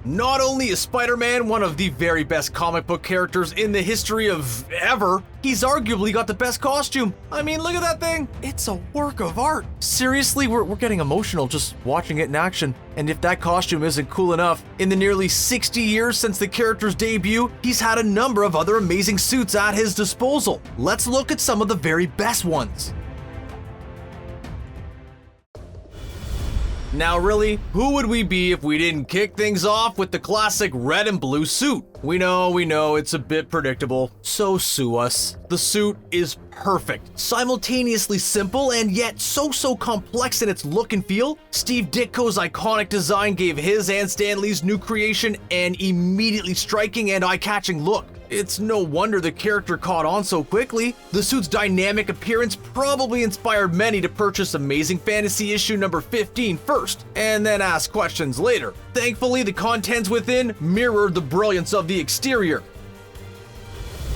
Not only is Spider-Man one of the very best comic book characters in the history of ever, he's arguably got the best costume. I mean, look at that thing. It's a work of art. Seriously, we're getting emotional just watching it in action. And if that costume isn't cool enough, in the nearly 60 years since the character's debut, he's had a number of other amazing suits at his disposal. Let's look at some of the very best ones. Now really, who would we be if we didn't kick things off with the classic red and blue suit? We know, it's a bit predictable, so sue us. The suit is perfect, simultaneously simple and yet so complex in its look and feel. Steve Ditko's iconic design gave his and Stan Lee's new creation an immediately striking and eye-catching look. It's no wonder the character caught on so quickly. The suit's dynamic appearance probably inspired many to purchase Amazing Fantasy issue number 15 first, and then ask questions later. Thankfully, the contents within mirrored the brilliance of the exterior.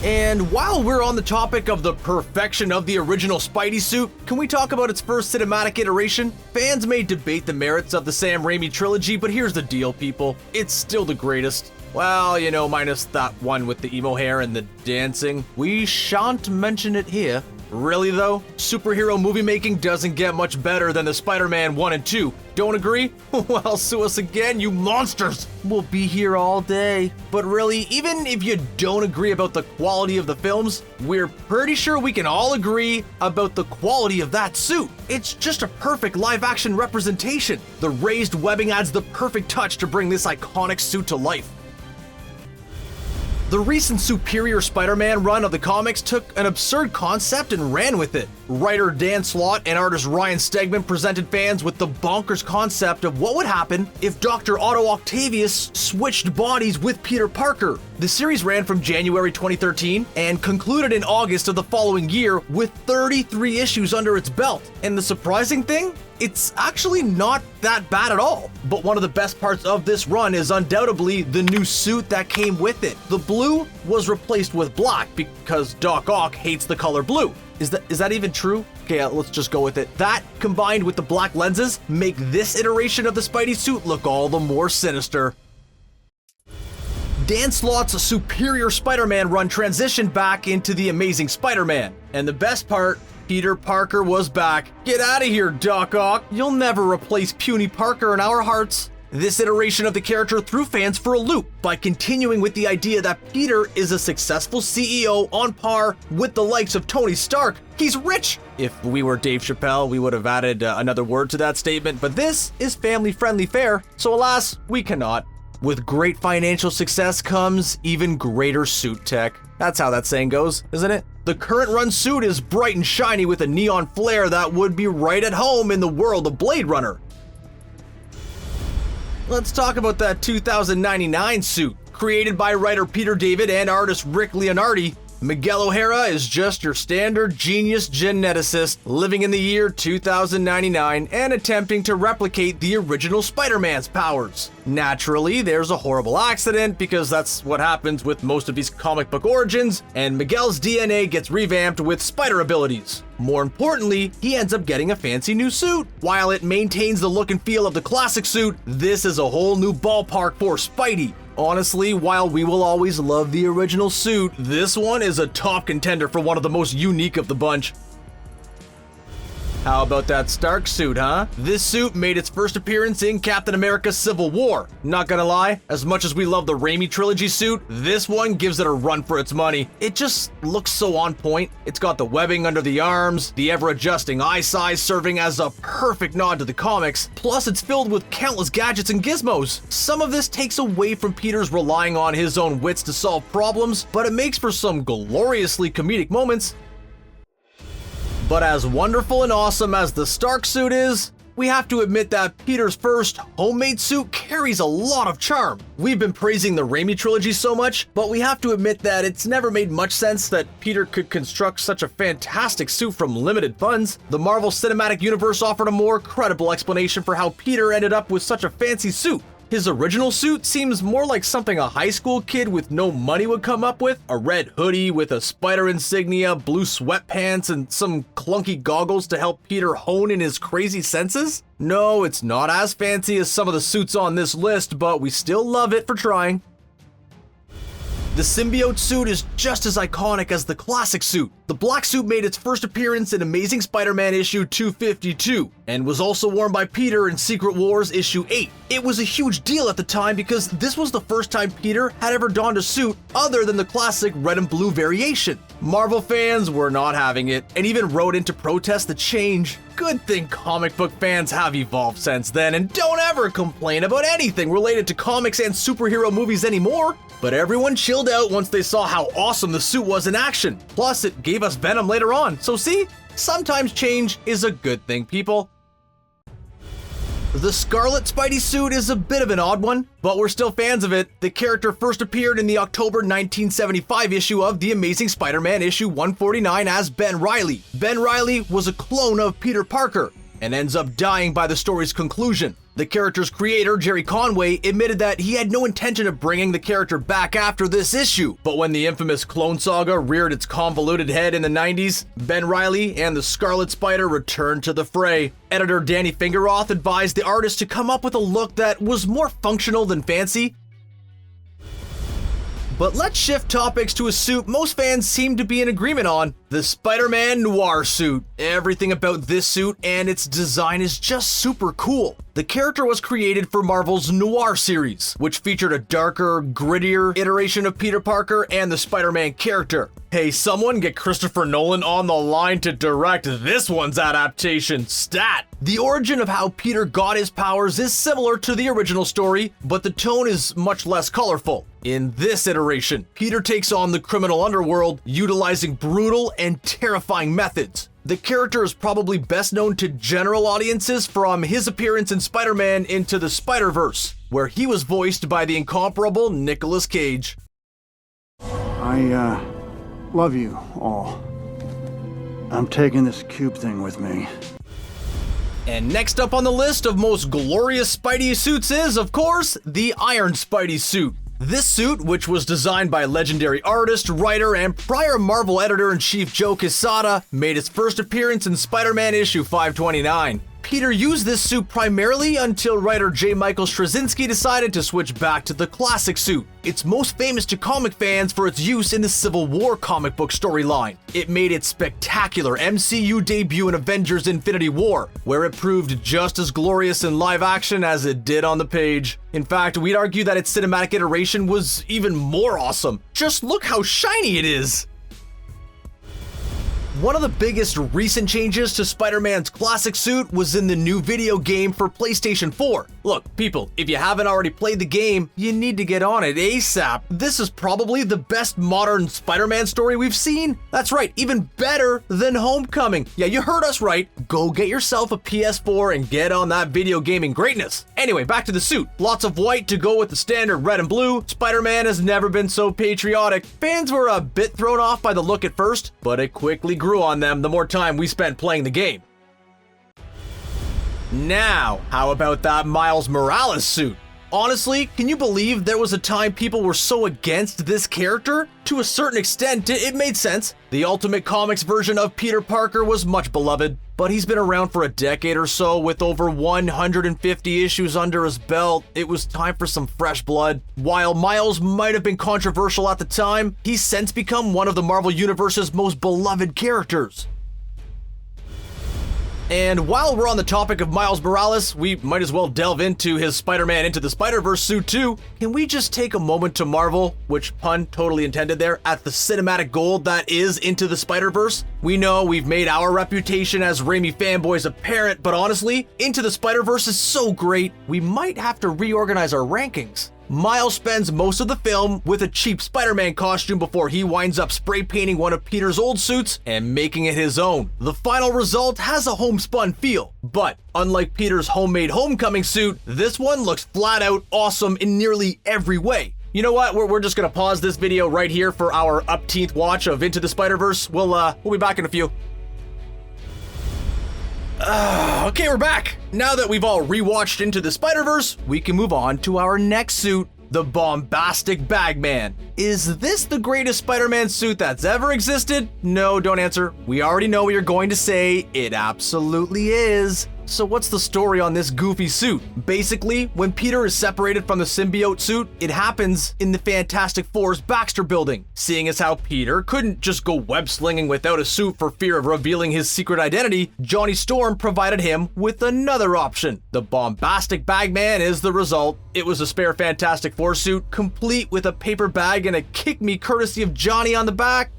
And while we're on the topic of the perfection of the original Spidey suit, can we talk about its first cinematic iteration? Fans may debate the merits of the Sam Raimi trilogy, but here's the deal, people. It's still the greatest. Well, you know, minus that one with the emo hair and the dancing. We shan't mention it here. Really though, superhero movie making doesn't get much better than the Spider-Man 1 and 2. Don't agree? Well, sue us again, you monsters! We'll be here all day. But really, even if you don't agree about the quality of the films, we're pretty sure we can all agree about the quality of that suit. It's just a perfect live-action representation. The raised webbing adds the perfect touch to bring this iconic suit to life. The recent Superior Spider-Man run of the comics took an absurd concept and ran with it. Writer Dan Slott and artist Ryan Stegman presented fans with the bonkers concept of what would happen if Dr. Otto Octavius switched bodies with Peter Parker. The series ran from January 2013 and concluded in August of the following year with 33 issues under its belt. And the surprising thing? It's actually not that bad at all. But one of the best parts of this run is undoubtedly the new suit that came with it. The blue was replaced with black because Doc Ock hates the color blue. Is that even true? Okay, let's just go with it. That, combined with the black lenses, make this iteration of the Spidey suit look all the more sinister. Dan Slott's Superior Spider-Man run transitioned back into the Amazing Spider-Man. And the best part, Peter Parker was back. Get out of here, Doc Ock. You'll never replace puny Parker in our hearts. This iteration of the character threw fans for a loop by continuing with the idea that Peter is a successful CEO on par with the likes of Tony Stark. He's rich! If we were Dave Chappelle, we would have added another word to that statement, but this is family-friendly fare, so alas, we cannot. With great financial success comes even greater suit tech. That's how that saying goes, isn't it? The current run suit is bright and shiny with a neon flare that would be right at home in the world of Blade Runner. Let's talk about that 2099 suit. Created by writer Peter David and artist Rick Leonardi, Miguel O'Hara is just your standard genius geneticist living in the year 2099 and attempting to replicate the original Spider-Man's powers. Naturally, there's a horrible accident because that's what happens with most of these comic book origins, and Miguel's DNA gets revamped with spider abilities. More importantly, he ends up getting a fancy new suit. While it maintains the look and feel of the classic suit, this is a whole new ballpark for Spidey. Honestly, while we will always love the original suit, this one is a top contender for one of the most unique of the bunch. How about that Stark suit, huh? This suit made its first appearance in Captain America Civil War. Not gonna lie, as much as we love the Raimi trilogy suit, this one gives it a run for its money. It just looks so on point. It's got the webbing under the arms, the ever-adjusting eye size serving as a perfect nod to the comics, plus it's filled with countless gadgets and gizmos. Some of this takes away from Peter's relying on his own wits to solve problems, but it makes for some gloriously comedic moments. But as wonderful and awesome as the Stark suit is, we have to admit that Peter's first homemade suit carries a lot of charm. We've been praising the Raimi trilogy so much, but we have to admit that it's never made much sense that Peter could construct such a fantastic suit from limited funds. The Marvel Cinematic Universe offered a more credible explanation for how Peter ended up with such a fancy suit. His original suit seems more like something a high school kid with no money would come up with. A red hoodie with a spider insignia, blue sweatpants, and some clunky goggles to help Peter hone in his crazy senses? No, it's not as fancy as some of the suits on this list, but we still love it for trying. The symbiote suit is just as iconic as the classic suit. The black suit made its first appearance in Amazing Spider-Man issue 252, and was also worn by Peter in Secret Wars issue 8. It was a huge deal at the time because this was the first time Peter had ever donned a suit other than the classic red and blue variation. Marvel fans were not having it, and even wrote in to protest the change. Good thing comic book fans have evolved since then and don't ever complain about anything related to comics and superhero movies anymore. But everyone chilled out once they saw how awesome the suit was in action. Plus, it gave us Venom later on. So see, sometimes change is a good thing, people. The Scarlet Spidey suit is a bit of an odd one, but we're still fans of it. The character first appeared in the October 1975 issue of The Amazing Spider-Man issue 149 as Ben Reilly. Ben Reilly was a clone of Peter Parker and ends up dying by the story's conclusion. The character's creator, Jerry Conway, admitted that he had no intention of bringing the character back after this issue, but when the infamous Clone Saga reared its convoluted head in the 90s, Ben Reilly and the Scarlet Spider returned to the fray. Editor Danny Fingeroth advised the artist to come up with a look that was more functional than fancy. But let's shift topics to a suit most fans seem to be in agreement on, the Spider-Man Noir suit. Everything about this suit and its design is just super cool. The character was created for Marvel's Noir series, which featured a darker, grittier iteration of Peter Parker and the Spider-Man character. Hey, someone get Christopher Nolan on the line to direct this one's adaptation, stat! The origin of how Peter got his powers is similar to the original story, but the tone is much less colorful. In this iteration, Peter takes on the criminal underworld, utilizing brutal and terrifying methods. The character is probably best known to general audiences from his appearance in Spider-Man Into the Spider-Verse, where he was voiced by the incomparable Nicolas Cage. I love you all. I'm taking this cube thing with me. And next up on the list of most glorious Spidey suits is, of course, the Iron Spidey suit. This suit, which was designed by legendary artist, writer, and prior Marvel editor-in-chief Joe Quesada, made its first appearance in Spider-Man issue 529. Peter used this suit primarily until writer J. Michael Straczynski decided to switch back to the classic suit. It's most famous to comic fans for its use in the Civil War comic book storyline. It made its spectacular MCU debut in Avengers Infinity War, where it proved just as glorious in live action as it did on the page. In fact, we'd argue that its cinematic iteration was even more awesome. Just look how shiny it is! One of the biggest recent changes to Spider-Man's classic suit was in the new video game for PlayStation 4. Look, people, if you haven't already played the game, you need to get on it ASAP. This is probably the best modern Spider-Man story we've seen. That's right, even better than Homecoming. Yeah, you heard us right. Go get yourself a PS4 and get on that video gaming greatness. Anyway, back to the suit. Lots of white to go with the standard red and blue. Spider-Man has never been so patriotic. Fans were a bit thrown off by the look at first, but it quickly grew on them the more time we spent playing the game. Now, how about that Miles Morales suit? Honestly, can you believe there was a time people were so against this character? To a certain extent, it made sense. The Ultimate Comics version of Peter Parker was much beloved, but he's been around for a decade or so with over 150 issues under his belt. It was time for some fresh blood. While Miles might have been controversial at the time, he's since become one of the Marvel Universe's most beloved characters. And while we're on the topic of Miles Morales, we might as well delve into his Spider-Man Into the Spider-Verse suit too. Can we just take a moment to marvel, which pun totally intended there, at the cinematic gold that is Into the Spider-Verse? We know we've made our reputation as Raimi fanboys apparent, but honestly, Into the Spider-Verse is so great, we might have to reorganize our rankings. Miles spends most of the film with a cheap Spider-Man costume before he winds up spray painting one of Peter's old suits and making it his own. The final result has a homespun feel, but unlike Peter's homemade Homecoming suit, this one looks flat out awesome in nearly every way. You know what? We're just gonna pause this video right here for our upteenth watch of Into the Spider-Verse. We'll be back in a few. Okay, we're back. Now that we've all rewatched Into the Spider-Verse, we can move on to our next suit, the Bombastic Bagman. Is this the greatest Spider-Man suit that's ever existed? No, don't answer. We already know what you're going to say. It absolutely is. So what's the story on this goofy suit? Basically, when Peter is separated from the symbiote suit, it happens in the Fantastic Four's Baxter building. Seeing as how Peter couldn't just go web-slinging without a suit for fear of revealing his secret identity, Johnny Storm provided him with another option. The Bombastic Bagman is the result. It was a spare Fantastic Four suit, complete with a paper bag and a kick-me courtesy of Johnny on the back.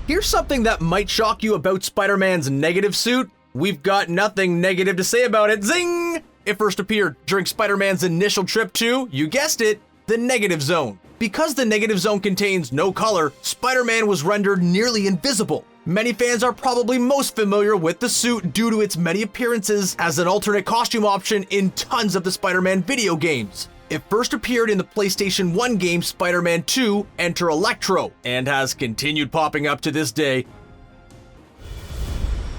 Here's something that might shock you about Spider-Man's negative suit. We've got nothing negative to say about it. Zing! It first appeared during Spider-Man's initial trip to, you guessed it, the negative zone. Because the negative zone contains no color, Spider-Man was rendered nearly invisible. Many fans are probably most familiar with the suit due to its many appearances as an alternate costume option in tons of the Spider-Man video games. It first appeared in the PlayStation 1 game Spider-Man 2 Enter Electro, and has continued popping up to this day.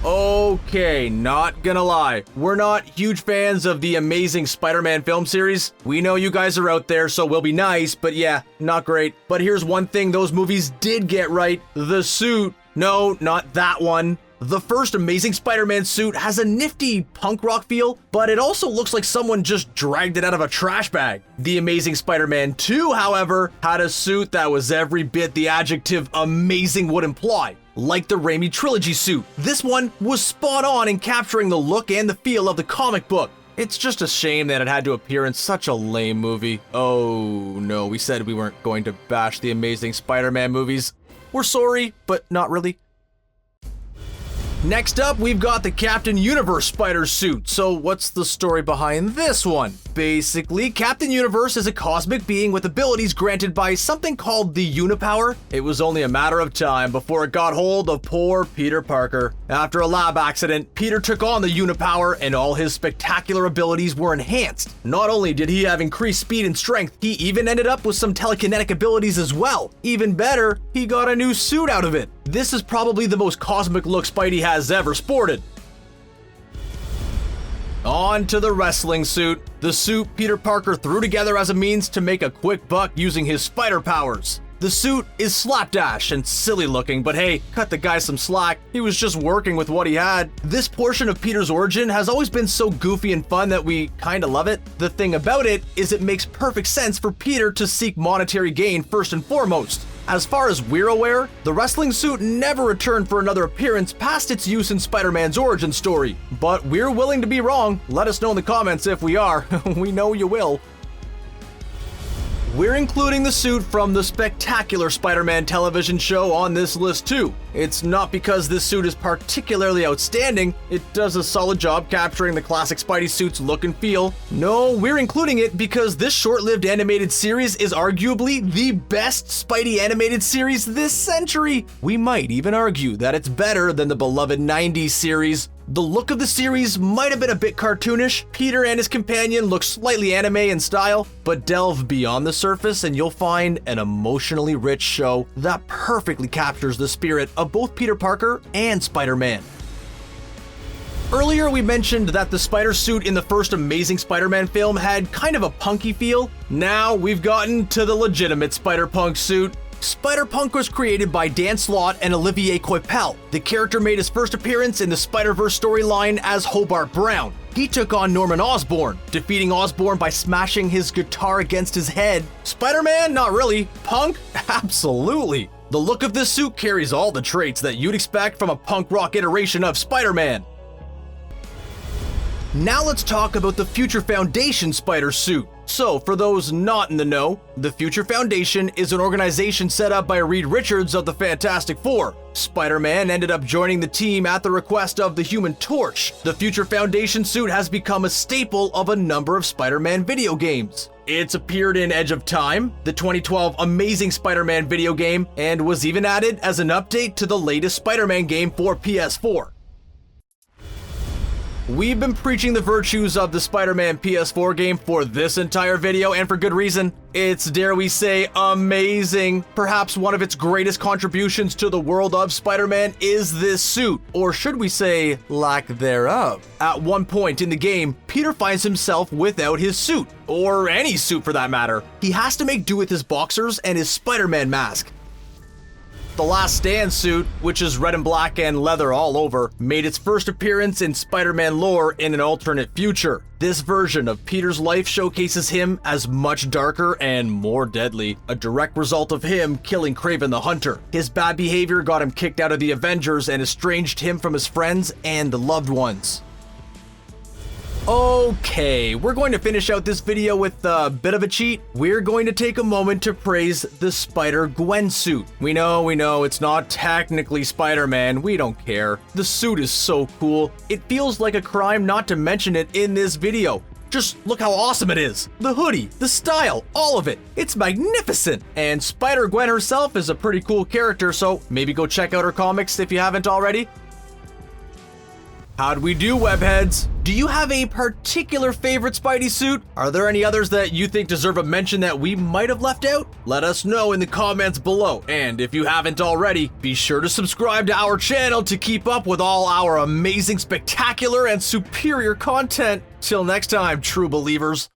Okay, not gonna lie, we're not huge fans of the Amazing Spider-Man film series. We know you guys are out there, so we'll be nice, but yeah, not great. But here's one thing those movies did get right, the suit. No, not that one. The first Amazing Spider-Man suit has a nifty punk rock feel, but it also looks like someone just dragged it out of a trash bag. The Amazing Spider-Man 2, however, had a suit that was every bit the adjective amazing would imply, like the Raimi trilogy suit. This one was spot on in capturing the look and the feel of the comic book. It's just a shame that it had to appear in such a lame movie. Oh no, we said we weren't going to bash the Amazing Spider-Man movies. We're sorry, but not really. Next up, we've got the Captain Universe spider suit. So what's the story behind this one? Basically, Captain Universe is a cosmic being with abilities granted by something called the Unipower. It was only a matter of time before it got hold of poor Peter Parker. After a lab accident, Peter took on the Unipower and all his spectacular abilities were enhanced. Not only did he have increased speed and strength, he even ended up with some telekinetic abilities as well. Even better, he got a new suit out of it. This is probably the most cosmic look Spidey has ever sported. On to the wrestling suit. The suit Peter Parker threw together as a means to make a quick buck using his spider powers. The suit is slapdash and silly looking, but hey, cut the guy some slack. He was just working with what he had. This portion of Peter's origin has always been so goofy and fun that we kinda love it. The thing about it is it makes perfect sense for Peter to seek monetary gain first and foremost. As far as we're aware, the wrestling suit never returned for another appearance past its use in Spider-Man's origin story. But we're willing to be wrong. Let us know in the comments if we are. We know you will. We're including the suit from the spectacular Spider-Man television show on this list too. It's not because this suit is particularly outstanding, it does a solid job capturing the classic Spidey suit's look and feel. No, we're including it because this short-lived animated series is arguably the best Spidey animated series this century. We might even argue that it's better than the beloved 90s series. The look of the series might have been a bit cartoonish. Peter and his companion look slightly anime in style, but delve beyond the surface and you'll find an emotionally rich show that perfectly captures the spirit of both Peter Parker and Spider-Man. Earlier we mentioned that the spider suit in the first Amazing Spider-Man film had kind of a punky feel. Now we've gotten to the legitimate Spider-Punk suit. Spider-Punk was created by Dan Slott and Olivier Coipel. The character made his first appearance in the Spider-Verse storyline as Hobart Brown. He took on Norman Osborn, defeating Osborn by smashing his guitar against his head. Spider-Man? Not really. Punk? Absolutely. The look of this suit carries all the traits that you'd expect from a punk rock iteration of Spider-Man. Now let's talk about the Future Foundation spider suit. So, for those not in the know, the Future Foundation is an organization set up by Reed Richards of the Fantastic Four. Spider-Man ended up joining the team at the request of the Human Torch. The Future Foundation suit has become a staple of a number of Spider-Man video games. It's appeared in Edge of Time, the 2012 Amazing Spider-Man video game, and was even added as an update to the latest Spider-Man game for PS4. We've been preaching the virtues of the Spider-Man PS4 game for this entire video, and for good reason. It's, dare we say, amazing. Perhaps one of its greatest contributions to the world of Spider-Man is this suit, or should we say, lack thereof. At one point in the game, Peter finds himself without his suit, or any suit for that matter. He has to make do with his boxers and his Spider-Man mask. The Last Stand suit, which is red and black and leather all over, made its first appearance in Spider-Man lore in an alternate future. This version of Peter's life showcases him as much darker and more deadly, a direct result of him killing Kraven the Hunter. His bad behavior got him kicked out of the Avengers and estranged him from his friends and loved ones. Okay, we're going to finish out this video with a bit of a cheat. We're going to take a moment to praise the Spider-Gwen suit. We know, it's not technically Spider-Man, we don't care. The suit is so cool. It feels like a crime not to mention it in this video. Just look how awesome it is. The hoodie, the style, all of it. It's magnificent. And Spider-Gwen herself is a pretty cool character, so maybe go check out her comics if you haven't already. How'd we do, webheads? Do you have a particular favorite Spidey suit? Are there any others that you think deserve a mention that we might have left out? Let us know in the comments below. And if you haven't already, be sure to subscribe to our channel to keep up with all our amazing, spectacular, and superior content. Till next time, true believers.